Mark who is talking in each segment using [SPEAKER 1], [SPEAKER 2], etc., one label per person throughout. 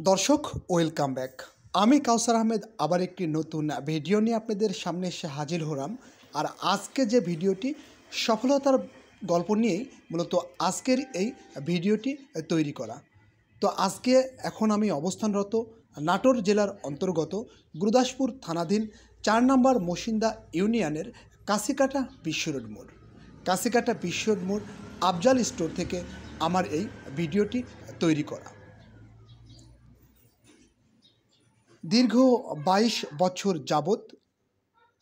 [SPEAKER 1] দর্শক welcome back. আমি কাউসার আহমেদ আবার একটি নতুন ভিডিও নিয়ে আপনাদের সামনে এসে হাজির হলাম। আর আজকে যে ভিডিওটি সফলতার গল্প নিয়েই মূলত আজকের এই ভিডিওটি তৈরি করা। তো আজকে এখন আমি অবস্থানরত নাটোর জেলার অন্তর্গত গুরুদাসপুর থানাধীন 4 নম্বর মসিন্দা ইউনিয়নের কাশিকাটা বিশ্ব রোড মোড়। কাশিকাটা বিশ্ব রোড মোড় আফজাল স্টোর থেকে আমার এই ভিডিওটি তৈরি করা। দীর্ঘ 22 বছর যাবৎ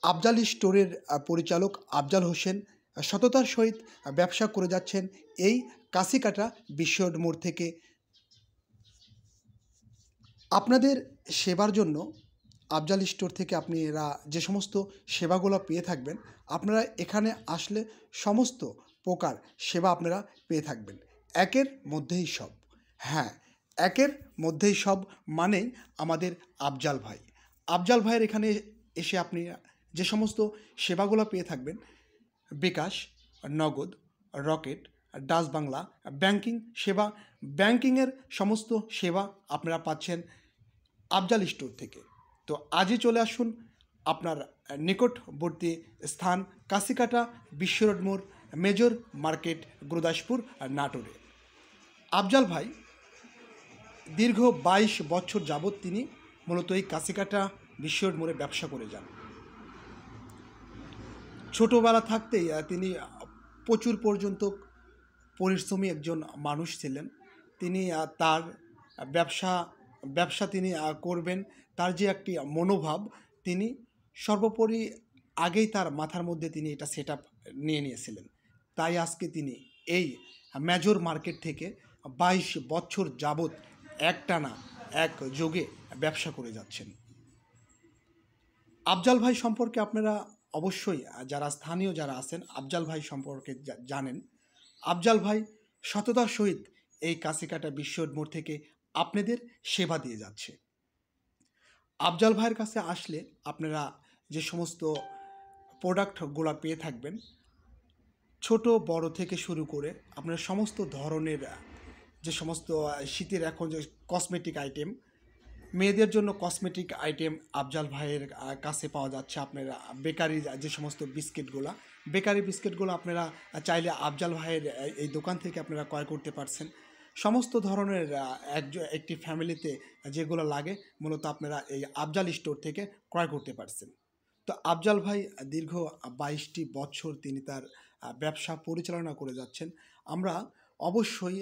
[SPEAKER 1] আফজাল স্টোরের পরিচালক আফজাল হোসেন সততার সহিত ব্যবসা করে যাচ্ছেন এই কাশিকাটা বিশ্ব রোড মোড় থেকে। আপনাদের সেবার জন্য আফজাল স্টোর থেকে আপনারা যে সমস্ত সেবাগুলো পেয়ে থাকবেন, আপনারা এখানে আসলে সমস্ত প্রকার সেবা আপনারা পেয়ে থাকবেন। একের মধ্যেই সব, হ্যাঁ, একের মধ্যেই সব মানেই আমাদের আফজাল ভাই। আফজাল ভাইয়ের এখানে এসে আপনি যে সমস্ত সেবাগুলো পেয়ে থাকবেন, বিকাশ, নগদ, রকেট, ডাচ বাংলা, ব্যাংকিং সেবা, ব্যাংকিংয়ের সমস্ত সেবা আপনারা পাচ্ছেন আফজাল স্টোর থেকে। তো আজই চলে আসুন আপনার নিকটবর্তী স্থান কাশিকাটা বিশ্ব রোড মোড়, মেজর মার্কেট, গুরুদাসপুর নাটোরে। আফজাল ভাই দীর্ঘ 22 বছর যাবৎ তিনি মূলত এই কাশিকাটা বিশ্ব রোড মোড়ে ব্যবসা করে যান। ছোটোবেলা থাকতেই তিনি প্রচুর পর্যন্ত পরিশ্রমী একজন মানুষ ছিলেন। তিনি তার ব্যবসা তিনি করবেন, তার যে একটি মনোভাব, তিনি সর্বোপরি আগেই তার মাথার মধ্যে তিনি এটা সেট আপ নিয়ে নিয়েছিলেন। তাই আজকে তিনি এই মেজর মার্কেট থেকে 22 বছর যাবৎ একটানা এক যোগে ব্যবসা করে যাচ্ছেন। আফজাল ভাই সম্পর্কে আপনারা অবশ্যই যারা স্থানীয় যারা আছেন আফজাল ভাই সম্পর্কে জানেন। আফজাল ভাই সততার সহিত এই কাশিকাটা বিশ্ব রোড মোড় থেকে আপনাদের সেবা দিয়ে যাচ্ছে। আফজাল ভাইয়ের কাছে আসলে আপনারা যে সমস্ত প্রোডাক্টগুলো পেয়ে থাকবেন, ছোট বড় থেকে শুরু করে আপনারা সমস্ত ধরনের যে সমস্ত শীতের এখন যে কসমেটিক আইটেম, মেয়েদের জন্য কসমেটিক আইটেম আফজাল ভাইয়ের কাছে পাওয়া যাচ্ছে। আপনারা বেকারি যে সমস্ত বেকারি বিস্কিটগুলো আপনারা চাইলে আফজাল ভাইয়ের এই দোকান থেকে আপনারা ক্রয় করতে পারছেন। সমস্ত ধরনের একটি ফ্যামিলিতে যেগুলো লাগে মূলত আপনারা এই আফজাল স্টোর থেকে ক্রয় করতে পারছেন। তো আফজাল ভাই দীর্ঘ 22টি বছর তিনি তার ব্যবসা পরিচালনা করে যাচ্ছেন। আমরা অবশ্যই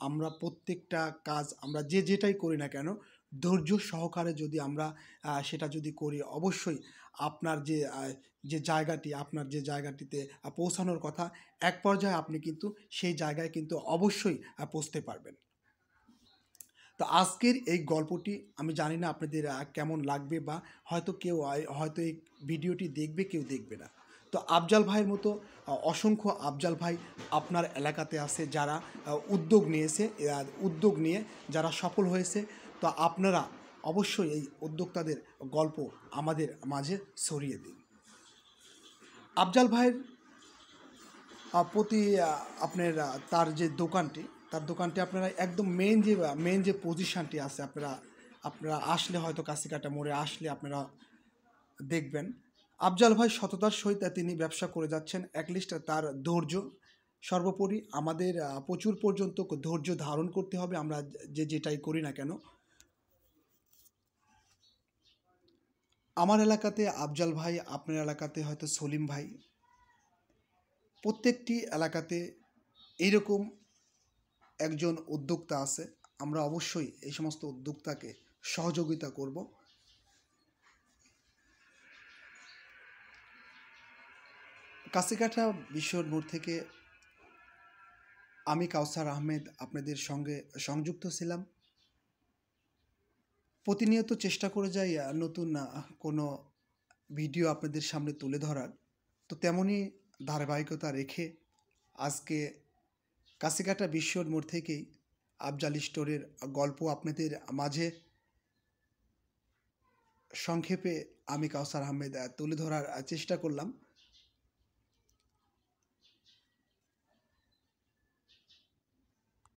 [SPEAKER 1] আমরা প্রত্যেকটা কাজ আমরা যেটাই করি না কেন ধৈর্য সহকারে যদি আমরা সেটা যদি করি, অবশ্যই আপনার যে জায়গাটিতে পৌঁছানোর কথা, এক পর্যায়ে আপনি কিন্তু সেই জায়গায় কিন্তু অবশ্যই পৌঁছতে পারবেন। তো আজকের এই গল্পটি আমি জানি না আপনাদের কেমন লাগবে, বা হয়তো এই ভিডিওটি দেখবে, কেউ দেখবে না। তো আফজাল ভাইয়ের মতো অসংখ্য আফজাল ভাই আপনার এলাকাতে আছে যারা উদ্যোগ নিয়ে যারা সফল হয়েছে। তো আপনারা অবশ্যই এই উদ্যোক্তাদের গল্প আমাদের মাঝে ছড়িয়ে দিন। আফজাল ভাইয়ের প্রতি আপনার তার দোকানটি আপনারা একদম মেন যে পজিশনটি আছে, আপনারা আসলে হয়তো কাশিকাটা মোড়ে আসলে আপনারা দেখবেন আফজাল ভাই সততার সহিত তিনি ব্যবসা করে যাচ্ছেন। অ্যাটলিস্ট তার ধৈর্য সর্বোপরি, আমাদের প্রচুর পর্যন্ত ধৈর্য ধারণ করতে হবে আমরা যেটাই করি না কেন। আমার এলাকাতে আফজাল ভাই, আপনার এলাকাতে হয়তো সলিম ভাই, প্রত্যেকটি এলাকাতে এইরকম একজন উদ্যোক্তা আছে। আমরা অবশ্যই এই সমস্ত উদ্যোক্তাকে সহযোগিতা করব। কাশিকাটা বিশ্ব রোড মোড় থেকে আমি কাউসার আহমেদ আপনাদের সঙ্গে সংযুক্ত ছিলাম। প্রতিনিয়ত চেষ্টা করে যাই নতুন কোনো ভিডিও আপনাদের সামনে তুলে ধরার। তো তেমনই ধারাবাহিকতা রেখে আজকে কাশিকাটা বিশ্ব রোড মোড় থেকেই আফজাল স্টোরের গল্প আপনাদের মাঝে সংক্ষেপে আমি কাউসার আহমেদ তুলে ধরার চেষ্টা করলাম।